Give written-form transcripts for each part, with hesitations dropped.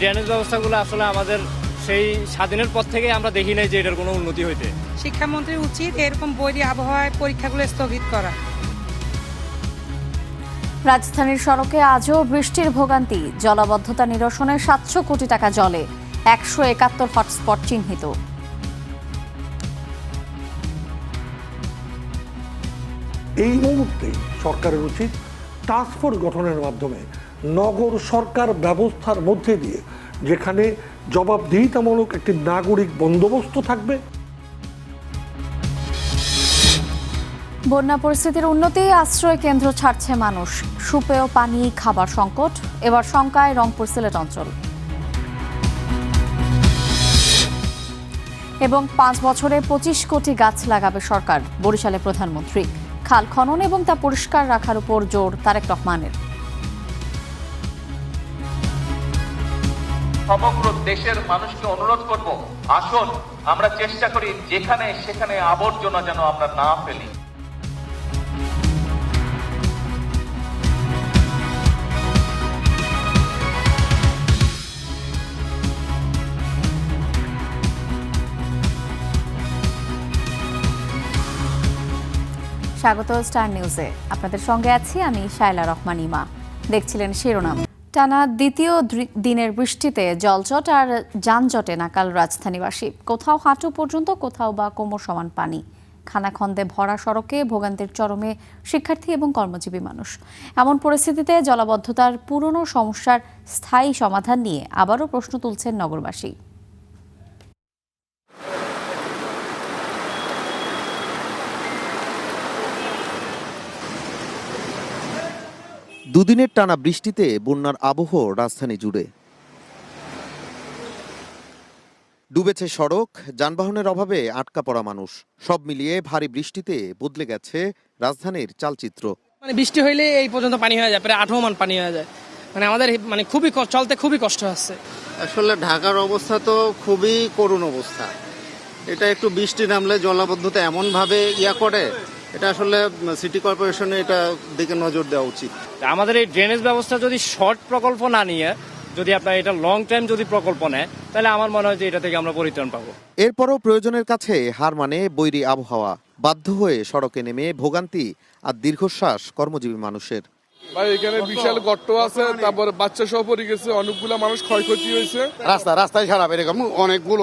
Drainage ব্যবস্থাগুলো আসলে আমাদের সেই স্বাধীনের পর থেকে আমরা দেখি নাই যে এটার কোনো উন্নতি হইতে। শিক্ষামন্ত্রীর উচিত এরকম বৈরী আবহাওয়ায় পরীক্ষাগুলো স্থগিত করা। রাজধানীর সড়কে আজও বৃষ্টির ভোগান্তি, জলাবদ্ধতা নিরসনে 700 কোটি টাকা জলে, 171 হটস্পট চিহ্নিত। এই মুহূর্তে সরকারের উচিত টাস্কফোর্স গঠনের মাধ্যমে নগর সরকার ব্যবস্থার মধ্যে দিয়ে যেখানে জবাবদিহিতামূলক একটি নাগরিক বন্দোবস্ত থাকবে। বন্যা পরিস্থিতির উন্নতি, আশ্রয় কেন্দ্র ছাড়ছে মানুষ, সুপেয় পানি, খাবার সংকট, এবার শঙ্কায় রংপুর সিলেট অঞ্চল। এবং 5 বছরে 25 কোটি গাছ লাগাবে সরকার, বরিশালে প্রধানমন্ত্রী। খাল খনন এবং তা পরিষ্কার রাখার উপর জোর তারেক রহমানের। সমগ্র দেশের মানুষকে অনুরোধ করব, আসুন আমরা চেষ্টা করি যেখানে সেখানে আবর্জনা যেন আমরা না ফেলি। স্বাগত স্টার নিউজে, আপনাদের সঙ্গে আছি আমি শায়লা রহমান ইমা। দেখছিলেন শিরোনাম। টানা দ্বিতীয় দিনের বৃষ্টিতে জলজট আর যানজটে নাকাল রাজধানীবাসী। কোথাও হাঁটু পর্যন্ত, কোথাও বা কোমর সমান পানি। খানাখন্দে ভরা সড়কে ভোগান্তির চরমে শিক্ষার্থী এবং কর্মজীবী মানুষ। এমন পরিস্থিতিতে জলাবদ্ধতার পুরনো সমস্যার স্থায়ী সমাধান নিয়ে আবারও প্রশ্ন তুলছেন নগরবাসী। দুদিনের টানা বৃষ্টিতে বন্যার আবহ রাজধানী জুড়ে। ডুবেছে সড়ক, যানবাহনের অভাবে আটকা পড়া মানুষ। সব মিলিয়ে ভারী বৃষ্টিতে বদলে গেছে রাজধানীর চালচিত্র। বৃষ্টি হইলে এই পর্যন্ত পানি হয়ে যায়, প্রায় 8 মান পানি হয়ে যায়। আমাদের খুবই চলতে খুবই কষ্ট হচ্ছে। আসলে ঢাকার অবস্থা তো খুবই করুণ অবস্থা। এটা একটু বৃষ্টি নামলে জলাবদ্ধতা এমন ভাবে করে, এটা আসলে সিটি কর্পোরেশনে এটা দিকে নজর দেওয়া উচিত। আমাদের এই ড্রেনেজ ব্যবস্থা যদি শর্ট প্রকল্প না নিয়ে যদি আপনার এটা লং টাইম যদি প্রকল্প নেয়, তাহলে আমার মনে হয় যে এটা থেকে আমরা পরিত্রাণ পাবো। এরপরও প্রয়োজনের কাছে হার মানে বৈরী আবহাওয়া। বাধ্য হয়ে সড়কে নেমে ভোগান্তি আর দীর্ঘশ্বাস কর্মজীবী মানুষের। ভাই এখানে বিশাল গর্ত আছে, তারপরে বাচ্চা সহ পড়ে গেছে, অনেকগুলো মানুষ ক্ষয়ক্ষতি হয়েছে। রাস্তায় খারাপ, এরকম অনেকগুলো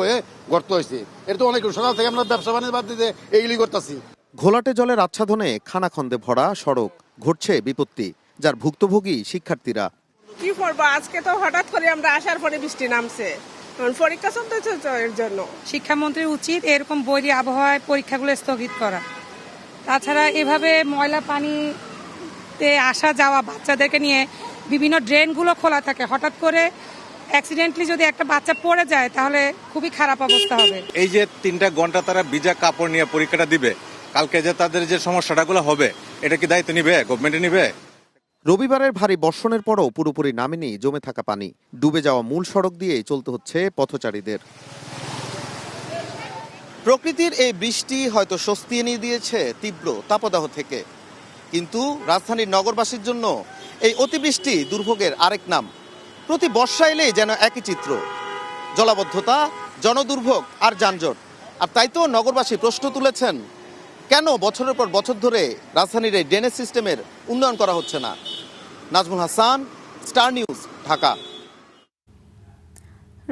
গর্ত হয়েছে। এটা তো অনেক সকাল থেকে আমরা ব্যবসা বাণিজ্য বাদ দিতে এইগুলি করতেছি। ঘোলাটে জলের আচ্ছাদনে খানাখন্দে ভরা সড়ক, ঘটছে বিপত্তি, যার ভুক্তভোগী শিক্ষার্থীরা। কি করবো, আজকে তো হঠাৎ করে আমরা আসার পরে বৃষ্টি নামছে, পরীক্ষা চলতেছে এর জন্য। শিক্ষামন্ত্রীর উচিত এরকম বৈরী আবহাওয়ায় পরীক্ষাগুলো স্থগিত করা। তাছাড়া এভাবে ময়লা পানিতে আসা যাওয়া বাচ্চাদেরকে নিয়ে বিভিন্ন ড্রেনগুলো খোলা থাকে, হঠাৎ করে অ্যাক্সিডেন্টলি যদি একটা বাচ্চা পড়ে যায় তাহলে খুবই খারাপ অবস্থা হবে। এই যে 3টা ঘন্টা তারা ভিজা কাপড় নিয়ে পরীক্ষাটা দিবে, কালকে যে তাদের যে সমস্যাটাগুলো হবে, এটা কি দায়িত্ব নিবে, গভর্নমেন্টে নিবে? রবিবারের ভারী বর্ষণের পরও পুরোপুরি নামেনি জমে থাকা পানি। ডুবে যাওয়া মূল সড়ক দিয়ে চলতে হচ্ছে পথচারীদের। প্রকৃতির এই বৃষ্টি হয়তো স্বস্তি এনে দিয়েছে তীব্র তাপদাহ থেকে, কিন্তু রাজধানীর নগরবাসীর জন্য এই অতিবৃষ্টি দুর্ভোগের আরেক নাম। প্রতি বর্ষা এলেই যেন একই চিত্র, জলাবদ্ধতা, জনদুর্ভোগ আর যানজট। আর তাই তো নগরবাসী প্রশ্ন তুলেছেন, কেন বছরের পর বছর ধরে রাজধানীর এই ড্রেনেজ সিস্টেমের উন্নয়ন করা হচ্ছে না। Nazmul Hasan, star news, Dhaka.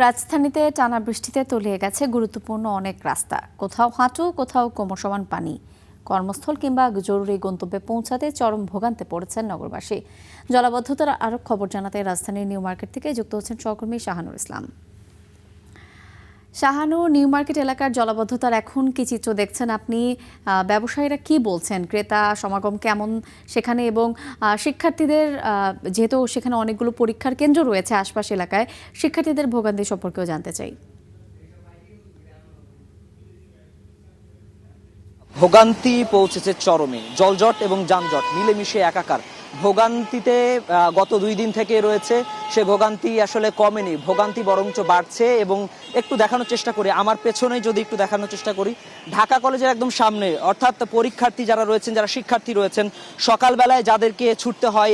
রাজধানীতে টানা বৃষ্টিতে তলিয়ে গেছে গুরুত্বপূর্ণ অনেক রাস্তা। কোথাও হাঁটু, কোথাও কোমর সমান পানি। কর্মস্থল কিংবা জরুরি গন্তব্যে পৌঁছাতে চরম ভোগান্তে পড়েছেন নগরবাসী। জলাবদ্ধতার আরও খবর জানাতে রাজধানীর নিউ মার্কেট থেকে যুক্ত হচ্ছেন সহকর্মী শাহানুর ইসলাম। শাহানু, নিউ মার্কেট এলাকার জলাবদ্ধতার এখন কি চিত্র দেখছেন আপনি? ব্যবসায়ীরা কি বলছেন, ক্রেতা সমাগম কেমন সেখানে, এবং শিক্ষার্থীদের যেহেতু সেখানে অনেকগুলো পরীক্ষার কেন্দ্র রয়েছে আশপাশ এলাকায়, শিক্ষার্থীদের ভোগান্তি সম্পর্কেও জানতে চাই। ভোগান্তি পৌঁছেছে চরমে, জলজট এবং যানজট মিলেমিশে একাকার। ভোগান্তিতে গত 2 দিন থেকে রয়েছে, সে ভোগান্তি আসলে কমেনি, ভোগান্তি বরঞ্চ বাড়ছে। এবং একটু দেখানোর চেষ্টা করি, আমার পেছনে যদি একটু দেখানোর চেষ্টা করি, ঢাকা কলেজের একদম সামনে, অর্থাৎ পরীক্ষার্থী যারা রয়েছেন, যারা শিক্ষার্থী রয়েছেন, সকালবেলায় যাদেরকে ছুটতে হয়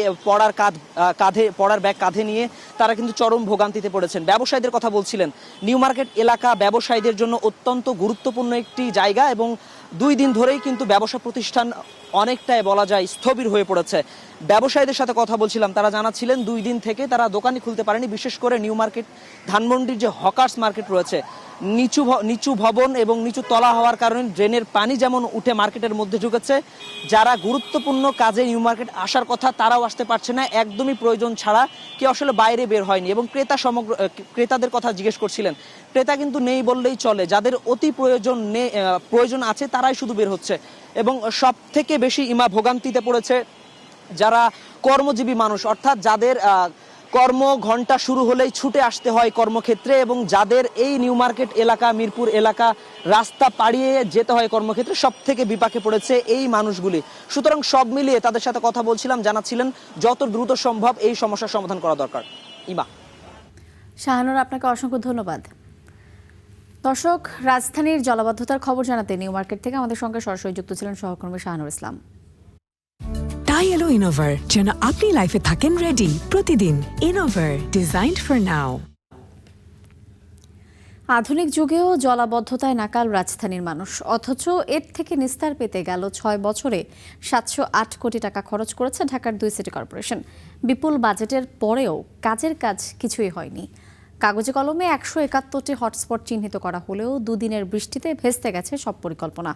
পড়ার ব্যাগ কাঁধে নিয়ে, তারা কিন্তু চরম ভোগান্তিতে পড়েছেন। ব্যবসায়ীদের কথা বলছিলেন, নিউ মার্কেট এলাকা ব্যবসায়ীদের জন্য অত্যন্ত গুরুত্বপূর্ণ একটি জায়গা এবং 2 দিন ধরেই কিন্তু ব্যবসা প্রতিষ্ঠান অনেকটাই বলা যায় স্থবির হয়ে পড়েছে। ব্যবসায়ীদের সাথে কথা বলছিলাম, তারা জানাচ্ছিলেন 2 দিন থেকে তারা দোকানই খুলতে পারেনি। বিশেষ করে নিউ মার্কেট ধানমন্ডির যে হকার্স মার্কেট রয়েছে, নিচু ভবন এবং নিচু তলা হওয়ার কারণে ড্রেনের পানি যেমন উঠে মার্কেটের মধ্যে ঢুকেছে, যারা গুরুত্বপূর্ণ কাজে নিউ মার্কেট আসার কথা তারাও আসতে পারছে না, একদমই প্রয়োজন ছাড়া কেউ আসলে বাইরে বের হয়নি। এবং ক্রেতাদের কথা জিজ্ঞেস করছিলেন, ক্রেতা কিন্তু নেই বললেই চলে, যাদের অতি প্রয়োজন আছে তারাই শুধু বের হচ্ছে। এবং সব থেকে বেশি ভোগান্তিতে পড়েছে যারা কর্মজীবী মানুষ, অর্থাৎ যাদের কর্ম ঘন্টা শুরু হলেই ছুটে আসতে হয় কর্মক্ষেত্রে, এবং যাদের এই নিউ মার্কেট এলাকা, মিরপুর এলাকা রাস্তা পাড়িয়ে যেতে হয় কর্মক্ষেত্রে, সব থেকে বিপাকে পড়েছে এই মানুষগুলি। সুতরাং সব মিলিয়ে তাদের সাথে কথা বলছিলাম, জানাচ্ছিলেন যত দ্রুত সম্ভব এই সমস্যার সমাধান করা দরকার। ইমা। শাহানুর, আপনাকে অসংখ্য ধন্যবাদ। দর্শক, রাজধানীর জলাবদ্ধতার খবর জানাতে নিউ মার্কেট থেকে আমাদের সঙ্গে সরাসরি যুক্ত ছিলেন সহকর্মী শাহানুর ইসলাম। তাই এলো ইনোভার, যেন আপনি লাইফে থাকেন রেডি প্রতিদিন। Innova, designed for now. আধুনিক যুগেও জলাবদ্ধতায় নাকাল রাজধানীর মানুষ, অথচ এর থেকে নিস্তার পেতে গেল 6 বছরে 708 কোটি টাকা খরচ করেছে ঢাকার 2 সিটি কর্পোরেশন। বিপুল বাজেটের পরেও কাজের কাজ কিছুই হয়নি। কাগজে কলমে 171টি হটস্পট চিহ্নিত করা হলেও 2 দিনের বৃষ্টিতে ভেস্তে গেছে সব পরিকল্পনা।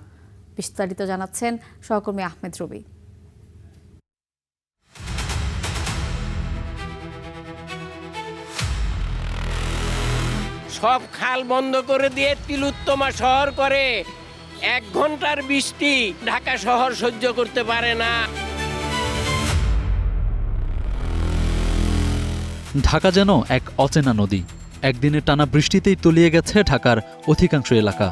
বিস্তারিত জানাচ্ছেন সহকর্মী আহমেদ রবি। সব খাল বন্ধ করে দিয়ে তিলোত্তমা শহর করে 1 ঘন্টার বৃষ্টি ঢাকা শহর সহ্য করতে পারে না। ঢাকা যেন এক অচেনা নদী, একদিনের টানা বৃষ্টিতেই তলিয়ে গেছে ঢাকার অধিকাংশ এলাকা।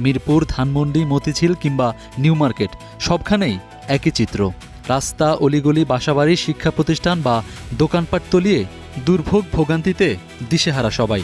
মিরপুর, ধানমন্ডি, মতিঝিল কিংবা নিউ মার্কেট, সবখানেই একই চিত্র। রাস্তা, অলিগলি, বাসাবাড়ি, শিক্ষা প্রতিষ্ঠান বা দোকানপাট তলিয়ে দুর্ভোগ ভোগান্তিতে দিশেহারা সবাই।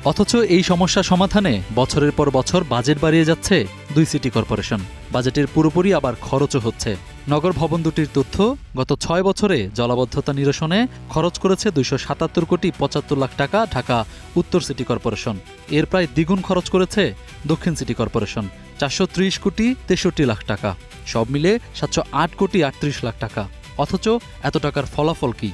অথচ এই সমস্যা সমাধানে বছরের পর বছর বাজেট বাড়িয়ে যাচ্ছে 2 সিটি কর্পোরেশন। বাজেটের পুরোপুরি আবার খরচও হচ্ছে। নগর ভবন দুটির তথ্য, গত 6 বছরে জলাবদ্ধতা নিরসনে খরচ করেছে 277 কোটি 75 লাখ টাকা ঢাকা উত্তর সিটি কর্পোরেশন। এর প্রায় দ্বিগুণ খরচ করেছে দক্ষিণ সিটি কর্পোরেশন, 430 কোটি 63 লাখ টাকা। সব মিলে 708 কোটি 38 লাখ টাকা। অথচ এত টাকার ফলাফল কি?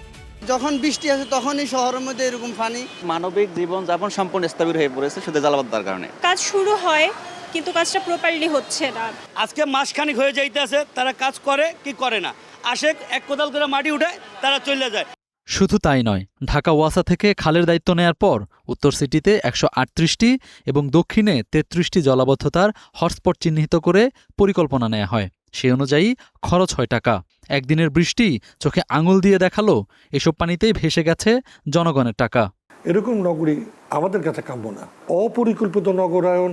যখন বৃষ্টি আসে তখনই শহরের মধ্যে এরকম পানি। মানবিক জীবনযাপন সম্পূর্ণ স্থবির হয়ে পড়েছে শুধু জলাবদ্ধতার কারণে। কাজ শুরু হয় কিন্তু কাজটা প্রপারলি হচ্ছে না। আজকে মাসখানিক হয়ে যাইতেছে, তারা কাজ করে কি করে না, আসে 1 কোদাল করে মাটি উঠায় তারা চলে যায়। শুধু তাই নয়, ঢাকা ওয়াসা থেকে খালের দায়িত্ব নেয়ার পর উত্তর সিটিতে 138টি এবং দক্ষিণে 33টি জলাবদ্ধতার হটস্পট চিহ্নিত করে পরিকল্পনা নেওয়া হয়। সেই অনুযায়ী খরচ হয় টাকা। একদিনের বৃষ্টি চোখে আঙুল দিয়ে দেখালো এসব পানিতেই ভেসে গেছে জনগণের টাকা। এরকম নগরী আমাদের কাছে কাম্য না। অপরিকল্পিত নগরায়ন,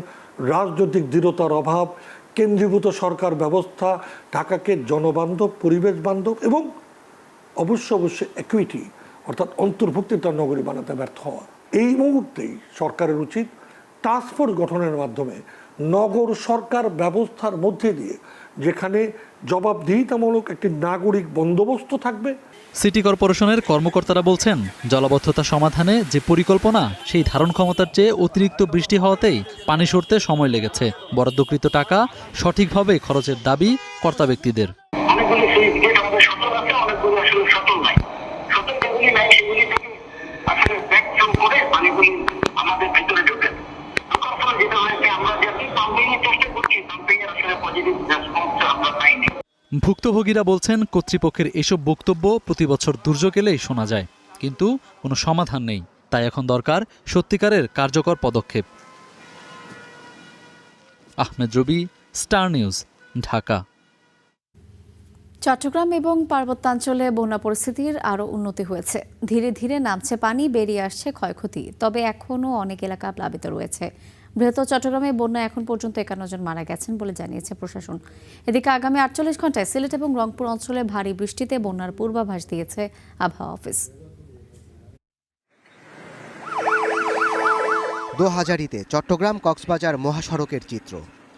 রাজনৈতিক দৃঢ়তার অভাব, কেন্দ্রীভূত সরকার ব্যবস্থা ঢাকাকে জনবান্ধব, পরিবেশ বান্ধব এবং অবশ্যই ইকুইটি অর্থাৎ অন্তর্ভুক্তিতার নগরী বানাতে ব্যর্থ হওয়া। এই মুহূর্তেই সরকারের উচিত টাস্কফোর্স গঠনের মাধ্যমে নগর সরকার ব্যবস্থার মধ্যে দিয়ে যেখানে জবাবদিহিতামূলক একটি নাগরিক বন্দোবস্ত থাকবে। সিটি কর্পোরেশনের কর্মকর্তারা বলছেন, জলাবদ্ধতা সমাধানে যে পরিকল্পনা সেই ধারণ ক্ষমতার চেয়ে অতিরিক্ত বৃষ্টি হওয়াতেই পানি সরতে সময় লেগেছে। বরাদ্দকৃত টাকা সঠিকভাবে খরচের দাবি কর্তা ব্যক্তিদের। ভুক্তভোগীরা বলছেন, কর্তৃপক্ষের এসব বক্তব্য প্রতি বছর দুর্যোগ এলেই শোনা যায়, কিন্তু কোনো সমাধান নেই। তাই এখন দরকার সত্যিকারের কার্যকর পদক্ষেপ। আহমেদ রবি, স্টার নিউজ, ঢাকা। চট্টগ্রাম এবং পার্বত্যাঞ্চলে বন্যা পরিস্থিতির আরও উন্নতি হয়েছে। ধীরে ধীরে নামছে পানি, বেরিয়ে আসছে ক্ষয়ক্ষতি, তবে এখনও অনেক এলাকা প্লাবিত রয়েছে। বৃহত্তর চট্টগ্রামে বন্যা এখন পর্যন্ত 51 জন মারা গেছেন বলে জানিয়েছে প্রশাসন। এদিকে আগামী 48 ঘন্টায় সিলেট এবং রংপুর অঞ্চলে ভারী বৃষ্টিতে বন্যার পূর্বাভাস দিয়েছে আবহাওয়া অফিস। দোহাজারীতে চট্টগ্রাম কক্সবাজার মহাসড়কের চিত্র।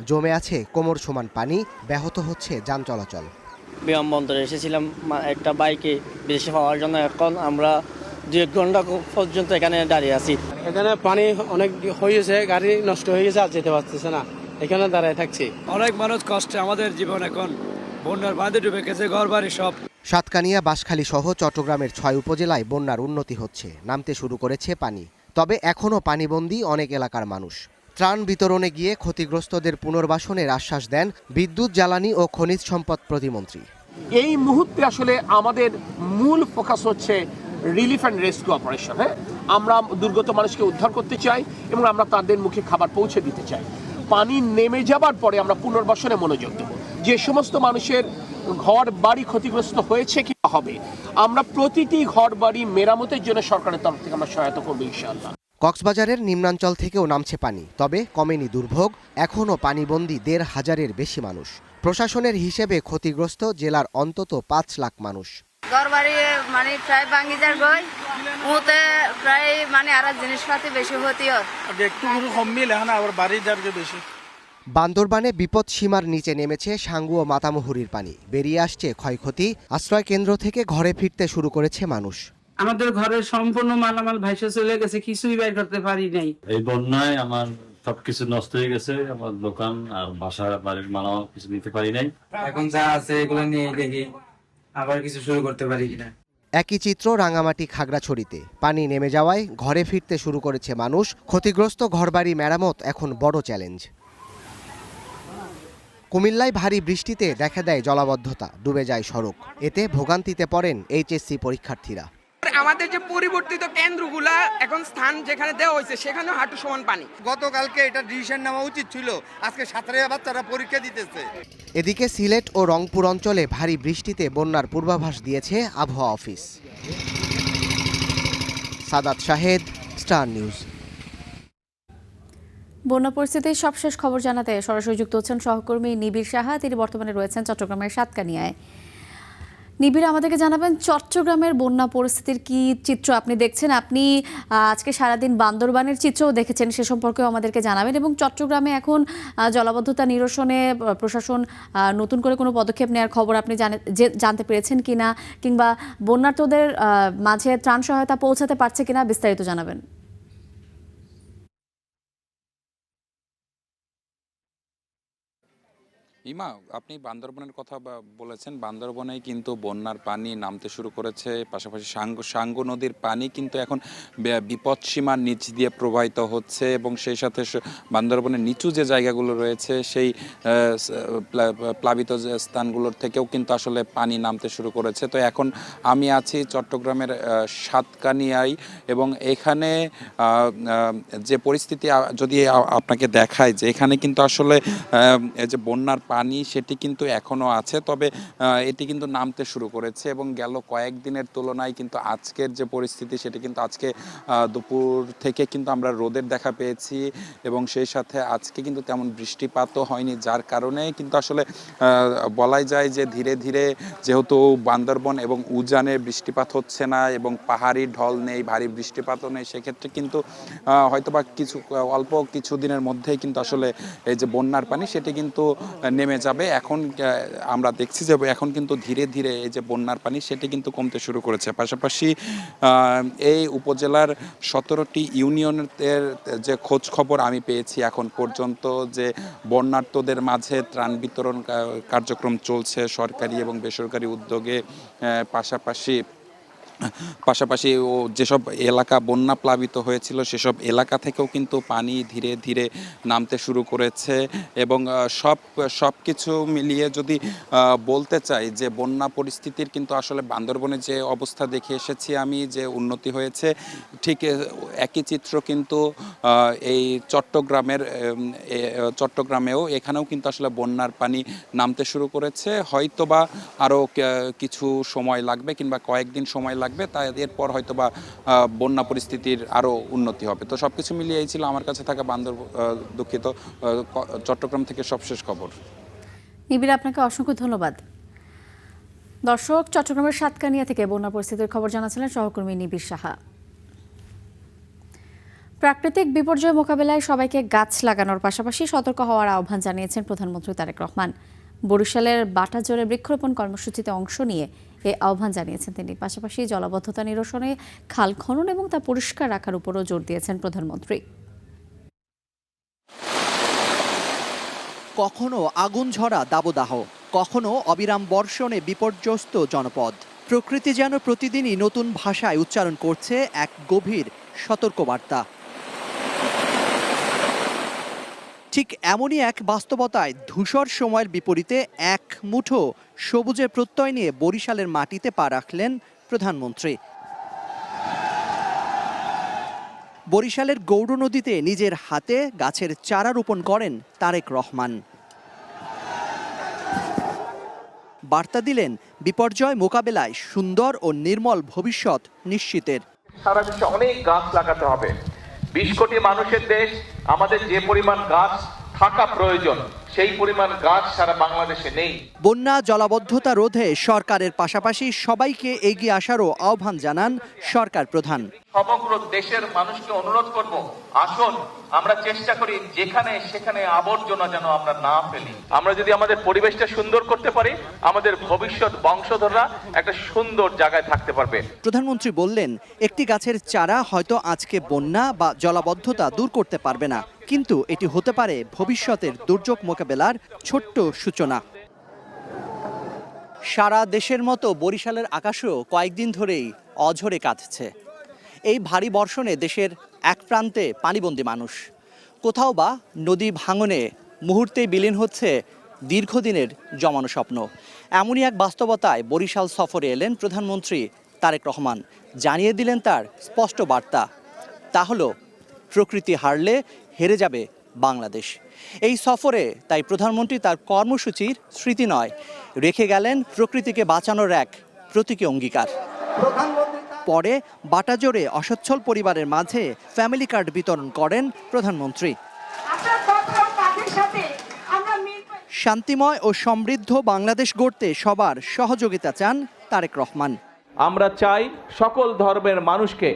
জমে আছে কোমর সমান পানি, ব্যাহত হচ্ছে যান চলাচল। বিমানবন্দরে এসেছিলাম একটা বাইকে বিদেশে পাওয়ার জন্য, এখন আমরা 2 ঘন্টা পর্যন্ত এখানে দাঁড়িয়ে আছি। এখানে পানি অনেক হয়েছে, গাড়ি নষ্ট হয়ে গেছে, আর যেতে পারতেছে না, এখানে দাঁড়ায় থাকছি। অনেক মানুষ কষ্টে, আমাদের জীবন এখন বন্যার বাঁধে ডুবে গেছে, ঘর বাড়ি সব। সাতকানিয়া, বাঁশখালী সহ চট্টগ্রামের 6 উপজেলায় বন্যার উন্নতি হচ্ছে, নামতে শুরু করেছে পানি। তবে এখনও পানিবন্দী অনেক এলাকার মানুষ। ত্রাণ বিতরণে গিয়ে ক্ষতিগ্রস্তদের পুনর্বাসনের আশ্বাস দেন বিদ্যুৎ, জ্বালানি ও খনিজ সম্পদ প্রতিমন্ত্রী। এই মুহূর্তে আসলে আমাদের মূল ফোকাস হচ্ছে রিলিফ অ্যান্ড রেস্কিউ অপারেশন। আমরা দুর্গত মানুষকে উদ্ধার করতে চাই এবং আমরা তাদের মুখে খাবার পৌঁছে দিতে চাই। পানি নেমে যাবার পরে আমরা পুনর্বাসনে মনোযোগ দেব। যে সমস্ত মানুষের ঘর বাড়ি ক্ষতিগ্রস্ত হয়েছে কি হবে, আমরা প্রতিটি ঘর বাড়ি মেরামতের জন্য সরকারের তরফ থেকে আমরা সহায়তা করবো ইনশাআল্লাহ। কক্সবাজারের নিম্নাঞ্চল থেকেও নামছে পানি, তবে কমেনি দুর্ভোগ। এখনও পানিবন্দী 1,500-এর বেশি মানুষ। প্রশাসনের হিসেবে ক্ষতিগ্রস্ত জেলার অন্তত 5 লাখ মানুষ। ঘরবাড়ি প্রায় ভাঙি যার গই ওতে প্রায় আর জিনিসপাতি বেশি হতি একটু কম মিলে আবার বাড়ি যাবে বেশি। বান্দরবানে বিপদ সীমার নিচে নেমেছে সাঙ্গু ও মাতামুহুরীর পানি, বেরিয়ে আসছে ক্ষয়ক্ষতি। আশ্রয় কেন্দ্র থেকে ঘরে ফিরতে শুরু করেছে মানুষ। আমাদের ঘরের সম্পূর্ণ মালামাল ভাইসে চলে গেছে, কিছুই বের করতে পারি নাই। এই বন্যায় আমার সবকিছু নষ্ট হয়ে গেছে, আমার দোকান আর বাসা বাড়ির মালামাল কিছু নিতে পারি নাই। এখন যা আছে এগুলো নিয়ে দেখি আবার কিছু শুরু করতে পারি কিনা। একই চিত্র রাঙামাটি, খাগড়াছড়িতে পানি নেমে যাওয়ায় ঘরে ফিরতে শুরু করেছে মানুষ। ক্ষতিগ্রস্ত ঘরবাড়ি মেরামত এখন বড় চ্যালেঞ্জ। কুমিল্লায় ভারী বৃষ্টিতে দেখা দেয় জলাবদ্ধতা, ডুবে যায় সড়ক। এতে ভোগান্তিতে পড়েন এইচএসসি পরীক্ষার্থীরা। আমাদের যে পরিবর্তিত কেন্দ্রগুলা এখন স্থান যেখানে দেওয়া হয়েছে সেখানে হাঁটু সমান পানি। গতকালকে এটা ডিসিশন নেওয়া উচিত ছিল, আজকে ছাত্রীরা বাচ্চারা পরীক্ষা দিতেছে। এদিকে সিলেট ও রংপুর অঞ্চলে ভারী বৃষ্টিতে বন্যার পূর্বাভাস দিয়েছে আবহাওয়া office. Sadat Shahed, Star News. বন্যা পরিস্থিতির সবশেষ খবর জানাতে সরাসরি যুক্ত হচ্ছেন সহকর্মী নিবিড় সাহা। তিনি বর্তমানে রয়েছেন চট্টগ্রামের সাতকানিয়ায়। নিবিড়, আমাদেরকে জানাবেন চট্টগ্রামের বন্যা পরিস্থিতির কি চিত্র আপনি দেখছেন? আপনি আজকে সারাদিন বান্দরবানের চিত্রও দেখেছেন, সে সম্পর্কেও আমাদেরকে জানাবেন। এবং চট্টগ্রামে এখন জলাবদ্ধতা নিরসনে প্রশাসন নতুন করে কোনো পদক্ষেপ নেওয়ার খবর আপনি জানতে পেরেছেন কিনা, কিংবা বন্যার্তদের মাঝে ত্রাণ সহায়তা পৌঁছাতে পারছে কিনা, বিস্তারিত জানাবেন। ইমা, আপনি বান্দরবনের কথা বলেছেন। বান্দরবনে কিন্তু বন্যার পানি নামতে শুরু করেছে, পাশাপাশি সাঙ্গু নদীর পানি কিন্তু এখন বিপদসীমার নিচ দিয়ে প্রবাহিত হচ্ছে এবং সেই সাথে বান্দরবনের নিচু যে জায়গাগুলো রয়েছে সেই প্লাবিত যে স্থানগুলোর থেকেও কিন্তু আসলে পানি নামতে শুরু করেছে। তো এখন আমি আছি চট্টগ্রামের সাতকানিয়ায় এবং এখানে যে পরিস্থিতি যদি আপনাকে দেখায় যে এখানে কিন্তু আসলে যে বন্যার পানি সেটি কিন্তু এখনও আছে, তবে এটি কিন্তু নামতে শুরু করেছে এবং গেল কয়েকদিনের তুলনায় কিন্তু আজকের যে পরিস্থিতি সেটি কিন্তু আজকে দুপুর থেকে কিন্তু আমরা রোদের দেখা পেয়েছি এবং সেই সাথে আজকে কিন্তু তেমন বৃষ্টিপাতও হয়নি, যার কারণে কিন্তু আসলে বলাই যায় যে ধীরে ধীরে যেহেতু বান্দরবন এবং উজানে বৃষ্টিপাত হচ্ছে না এবং পাহাড়ি ঢল নেই, ভারী বৃষ্টিপাতও নেই, সেক্ষেত্রে কিন্তু হয়তোবা অল্প কিছু দিনের মধ্যেই কিন্তু আসলে এই যে বন্যার পানি সেটি কিন্তু নেমে যাবে। এখন আমরা দেখছি যে এখন কিন্তু ধীরে ধীরে এই যে বন্যার পানি সেটি কিন্তু কমতে শুরু করেছে। পাশাপাশি এই উপজেলার 17টি ইউনিয়নের যে খোঁজ খবর আমি পেয়েছি এখন পর্যন্ত, যে বন্যার্তদের মাঝে ত্রাণ বিতরণ কার্যক্রম চলছে সরকারি এবং বেসরকারি উদ্যোগে। পাশাপাশি যেসব এলাকা বন্যা প্লাবিত হয়েছিল সেসব এলাকা থেকেও কিন্তু পানি ধীরে ধীরে নামতে শুরু করেছে এবং সব কিছু মিলিয়ে যদি বলতে চাই যে বন্যা পরিস্থিতির কিন্তু আসলে বান্দরবনে যে অবস্থা দেখে এসেছি আমি, যে উন্নতি হয়েছে, ঠিক একই চিত্র কিন্তু এই চট্টগ্রামেও এখানেও কিন্তু আসলে বন্যার পানি নামতে শুরু করেছে। হয়তোবা আরও কিছু সময় লাগবে কিংবা কয়েকদিন সময় লাগবে, তাই এরপর হয়তোবা বন্যা পরিস্থিতির আরও উন্নতি হবে। তো সব কিছু মিলিয়ে এই ছিল আমার কাছে থাকা চট্টগ্রাম থেকে সবশেষ খবর। নিবিড়, আপনাকে অসংখ্য ধন্যবাদ। দর্শক, চট্টগ্রামের সাতকানিয়া থেকে বন্যা পরিস্থিতির খবর জানাচ্ছিলেন সহকর্মী নিবিড় সাহা। প্রাকৃতিক বিপর্যয় মোকাবেলায় সবাইকে গাছ লাগানোর পাশাপাশি সতর্ক হওয়ার আহ্বান জানিয়েছেন প্রধানমন্ত্রী তারেক রহমান। বরিশালের বাটাজোরে বৃক্ষরোপণ কর্মসূচিতে অংশ নিয়ে এই আহ্বান জানিয়েছেন তিনি। পাশাপাশি জলাবদ্ধতা নিরসনে, খাল খনন এবং তা পরিষ্কার রাখার উপরও জোর দিয়েছেন প্রধানমন্ত্রী। কখনো আগুন ঝরা দাবদাহ, কখনো অবিরাম বর্ষণে বিপর্যস্ত জনপদ। প্রকৃতি যেন প্রতিদিনই নতুন ভাষায় উচ্চারণ করছে এক গভীর সতর্কবার্তা। ঠিক এমনই এক বাস্তবতায় ধূসর সময়ের বিপরীতে এক মুঠো সবুজের প্রত্যয় নিয়ে বরিশালের মাটিতে পা রাখলেন প্রধানমন্ত্রী। বরিশালের গৌড় নদীতে নিজের হাতে গাছের চারা রোপণ করেন তারেক রহমান। বার্তা দিলেন বিপর্যয় মোকাবেলায় সুন্দর ও নির্মল ভবিষ্যৎ নিশ্চিতের। সারা বিশ্বে অনেক গাছ লাগাতে হবে। 20 কোটি মানুষের দেশ, আমাদের যে পরিমাণ গাছ থাকা প্রয়োজন সেই পরিমাণ গাছ সারা বাংলাদেশে নেই। বন্যা জলাবদ্ধতা রোধে সরকারের পাশাপাশি সবাইকে এগিয়ে আসারও আহ্বান জানান সরকার প্রধান। সমগ্র দেশের মানুষকে অনুরোধ করব, আসুন আমরা চেষ্টা করি যেখানে সেখানে আবর্জনা যেন আমরা না ফেলি। আমরা যদি আমাদের পরিবেশটা সুন্দর করতে পারি, আমাদের ভবিষ্যৎ বংশধররা একটা সুন্দর জায়গায় থাকতে পারবে। প্রধানমন্ত্রী বললেন, একটি গাছের চারা হয়তো আজকে বন্যা বা জলাবদ্ধতা দূর করতে পারবে না, কিন্তু এটি হতে পারে ভবিষ্যতের দুর্যোগ মোকাবেলার ছোট্ট সূচনা। সারা দেশের মতো বরিশালের আকাশও কয়েকদিন ধরেই অঝরে কাঁদছে। এই ভারী বর্ষণে দেশের এক প্রান্তে পানিবন্দী মানুষ, কোথাও বা নদী ভাঙনে মুহূর্তেই বিলীন হচ্ছে দীর্ঘদিনের জমানো স্বপ্ন। এমনই এক বাস্তবতায় বরিশাল সফরে এলেন প্রধানমন্ত্রী তারেক রহমান। জানিয়ে দিলেন তার স্পষ্ট বার্তা, তা হলো প্রকৃতি হারলে হেরে যাবে বাংলাদেশ। এই সফরে তাই প্রধানমন্ত্রী তার কর্মসূচির স্মৃতি নয়, রেখে গেলেন প্রকৃতিকে বাঁচানোর এক প্রতীকী অঙ্গীকার। পরে বাটাজোরে অসচ্ছল পরিবারের মাঝে ফ্যামিলি কার্ড বিতরণ করেন প্রধানমন্ত্রী। শান্তিময় ও সমৃদ্ধ বাংলাদেশ গড়তে সবার সহযোগিতা চান তারেক রহমান। আমরা চাই সকল ধর্মের মানুষকে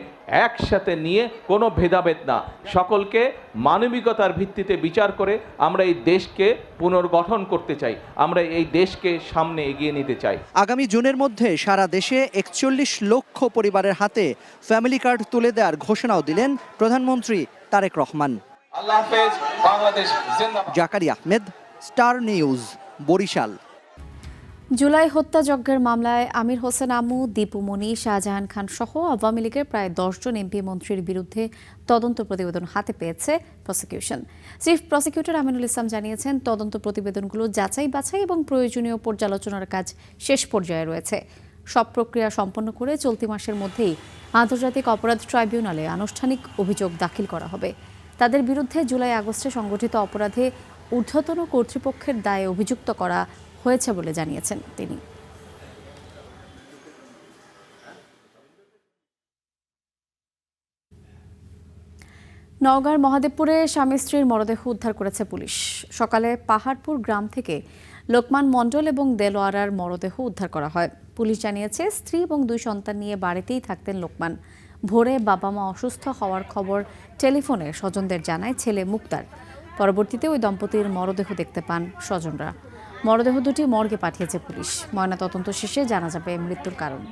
একসাথে নিয়ে কোনো ভেদাভেদ না, সকলকে মানবিকতার ভিত্তিতে বিচার করে আমরা এই দেশকে পুনর্গঠন করতে চাই, আমরা এই দেশকে সামনে এগিয়ে নিতে চাই। আগামী জুনের মধ্যে সারা দেশে 41 লক্ষ পরিবারের হাতে ফ্যামিলি কার্ড তুলে দেওয়ার ঘোষণাও দিলেন প্রধানমন্ত্রী তারেক রহমান। আল্লাহ হাফেজ, বাংলাদেশ জিন্দাবাদ। Zakaria Ahmed, Star News, Barishal. জুলাই হত্যাযজ্ঞের মামলায় আমির হোসেন আমু, দীপু মনি, শাহজাহান খান সহ আওয়ামী লীগের প্রায় 10 জন এমপি মন্ত্রীর বিরুদ্ধে তদন্ত প্রতিবেদন হাতে পেয়েছে prosecution. Chief prosecutor Aminul Islam জানিয়েছেন, তদন্ত প্রতিবেদনগুলো যাচাই বাছাই এবং প্রয়োজনীয় পর্যালোচনার কাজ শেষ পর্যায়ে রয়েছে। সব প্রক্রিয়া সম্পন্ন করে চলতি মাসের মধ্যেই আন্তর্জাতিক অপরাধ ট্রাইব্যুনালে আনুষ্ঠানিক অভিযোগ দাখিল করা হবে। তাদের বিরুদ্ধে জুলাই আগস্টে সংগঠিত অপরাধে ঊর্ধ্বতন কর্তৃপক্ষের দায়ে অভিযুক্ত করা হয়েছে বলে জানিয়েছেন তিনি। নওগাঁর মহাদেবপুরে স্বামী স্ত্রীর মরদেহ উদ্ধার করেছে পুলিশ। সকালে পাহাড়পুর গ্রাম থেকে লোকমান মণ্ডল এবং দেলোয়ারার মরদেহ উদ্ধার করা হয়। পুলিশ জানিয়েছে, স্ত্রী এবং 2 সন্তান নিয়ে বাড়িতেই থাকতেন লোকমান। ভোরে বাবা মা অসুস্থ হওয়ার খবর টেলিফোনে স্বজনদের জানায় ছেলে মুক্তার। পরবর্তীতে ওই দম্পতির মরদেহ দেখতে পান স্বজনরা। মরদেহ দুটি মর্গে পাঠিয়েছে পুলিশ। ময়নাতদন্ত শেষে জানা যাবে মৃত্যুর কারণ।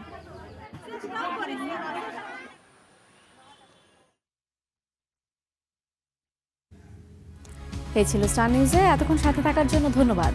এই ছিল স্টার নিউজে। এতক্ষণ সাথে থাকার জন্য ধন্যবাদ।